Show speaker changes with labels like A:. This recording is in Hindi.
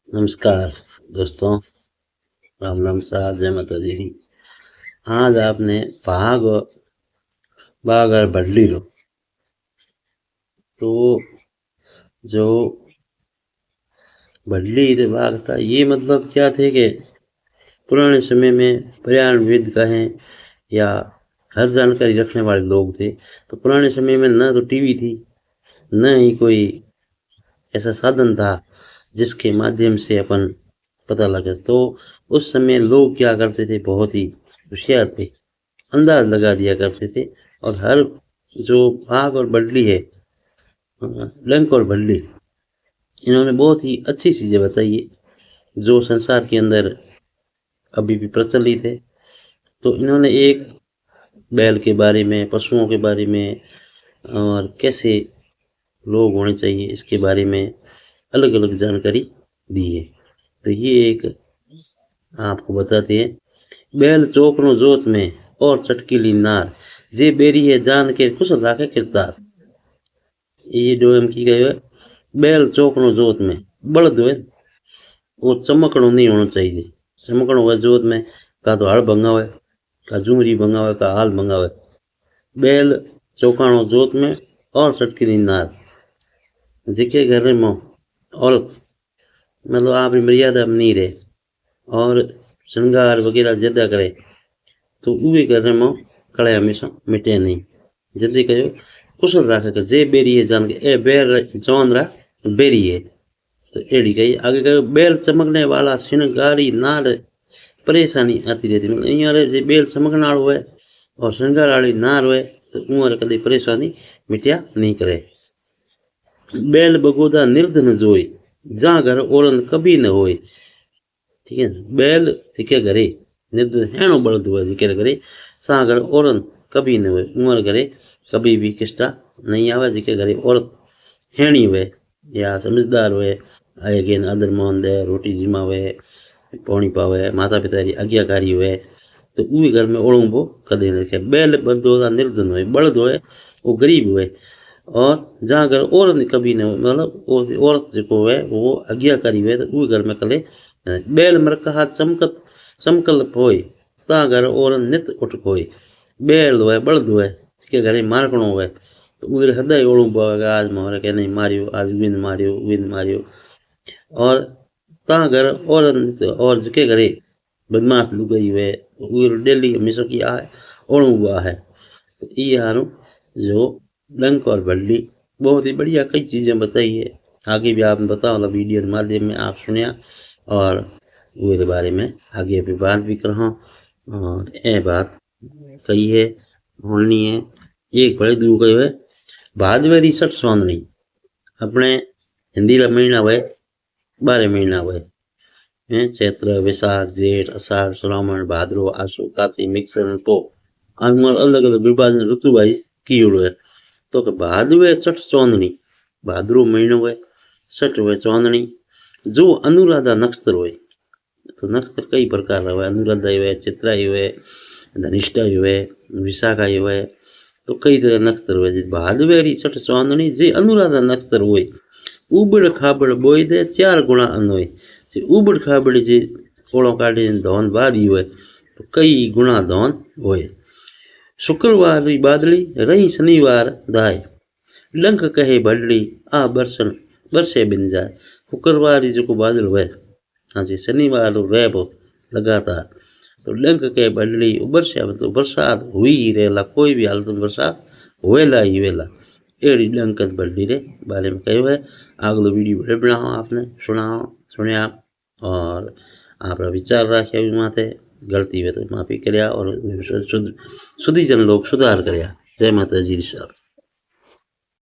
A: नमस्कार दोस्तों, राम राम साहब, जय माता जी। आज आपने बाघ और बल्ली रो। तो जो बल्ली थे बाघ था, ये मतलब क्या थे कि पुराने समय में पर्यावरणविद कहें या हर जानकारी रखने वाले लोग थे। तो पुराने समय में न तो टीवी थी, न ही कोई ऐसा साधन था जिसके माध्यम से अपन पता लगे। तो उस समय लोग क्या करते थे, बहुत ही होशियार थे, अंदाज लगा दिया करते थे। और हर जो बाघ और बल्ली है, डंक और बल्ली, इन्होंने बहुत ही अच्छी चीज़ें बताई है जो संसार के अंदर अभी भी प्रचलित है। तो इन्होंने एक बैल के बारे में, पशुओं के बारे में और कैसे लोग होने चाहिए इसके बारे में अलग अलग जानकारी दी है। तो ये एक आपको बताते हैं। बैल चौकनो जोत में और चटकीली नार, जे बेरी है जान के कुछ राखे किरदार। ये जो हम की गए है, बैल चौकनो जोत में, बड़द है वो चमकणो नहीं होना चाहिए। चमकणो हुआ जोत में का तो हड़ भंगावे, का झुमरी भंगावे, का हाल भंगावे। बैल चौकाणो जोत में और चटकीली नार, जिके घर में औरत मतलब आप मर्यादा में नहीं रहे और श्रृंगार वगैरह ज्यादा करे तो उहे घर में कड़े हमेशा मिटे नहीं। जल्दी कहो कुशल राखे जे बेरी है जान के ए बेर जवान रहा बेरी है। तो एड़ी कही आगे कहो बेल चमकने वाला श्रृंगारी नार परेशानी आती रहती। मतलब अँ जे बेल चमकना हुए और श्रृंगार वाली नार हुए तो उमर कभी परेशानी मिट्या नहीं करे। बेल बगोदा निर्धन जोई, जा घर ओरन कभी न होए। ठीक है, बैल जिके घरे निर्धन हेणो बलद हुए, जिके घरे सा घर औरन कभी न हुए। उमर घरे कभी भी किस्टा नहीं आवे। जिके घरे औरत हेणी हुए या समझदार हुए, आए गेन आदर मान दे, रोटी जिमावे, पानी पावे, माता पिता की आज्ञाकारी हुए, तो उही घर में ओढ़ो कदे न रखे। बैल बगोदा निर्धन हुए, बलद हुए वो गरीब हुए और जहाँ घर औरत कभी न हो, मतलब औरत जो है वो आज्ञाकारी हुए तो उस घर में कले बैल मरकहा चमकत चमकल होए, ता घर औरत नित उठ कोई। बैल हुए बड़द हुए जिसके घरे मारकणो हुए तो उधर हृदय ओढ़ू पावेगा, आज मोहरे के नहीं मारियो, आज विन मारियो, विन मारियो। और ता घर और जिसके घरे बदमाश लुगाई हुए उधर डेली हमेशा की आ ओढ़ू हुआ है। तो ये हारू जो डंक और बल्ली बहुत ही बढ़िया कई चीज़ें बताई है। आगे भी आप बताओ मतलब वीडियो के माध्यम में आप सुनिया और उसके बारे में आगे भी बात भी करो। और ये बात कही है बोलनी है। एक बड़े दू कही है भादवेरी सठ सौंदनी। अपने हिंदी का महीना हुए 12 महीना हुए, चैत्र, वैशाख, जेठ, आषाढ़, श्रावण, भाद्रो, आसो, कार्तिक, मिक्सर तो अलग अलग विभाजन ऋतु वाइज की है। तो भादवे छठ चौंदनी, भाद्रो महीनो हुए, छठ हुए चौंदनी। जो अनुराधा नक्षत्र हुए, तो नक्षत्र कई प्रकार हुए, अनुराधा हुए, चित्रा हुए, धनिष्ठा हुए, विशाखा हुए, तो कई तरह नक्षत्र हुए। भादवेरी छठ चौंदनी जे अनुराधा नक्षत्र हुए, उबड़ खाबड़ बोई दे 4 गुणा अन्न हुए। जे उबड़ खाबड़ जे थोड़ो काटे धौन बादी हुए तो कई गुणा धौन हुए। शुक्रवार री बादली रही शनिवार दाय, लंक कहे बडली आ बरसन बरसे बिन जाए। शुक्रवार जो बादल हुए, हाँ जी, शनिवार रह लगातार तो लंक कहे बडली बरसे, तो बरसात हुई ही रहेला, कोई भी हालत में बरसात होएला ही वेला। एड़ी लंक बडली रे बारे में कहो है। अगलो वीडियो बड़े बनाओ, आपने सुनिया और आप विचार रखे माथे गलती हुए तो माफी कर और सुधी जन लोग सुधार कर। जय माता जी।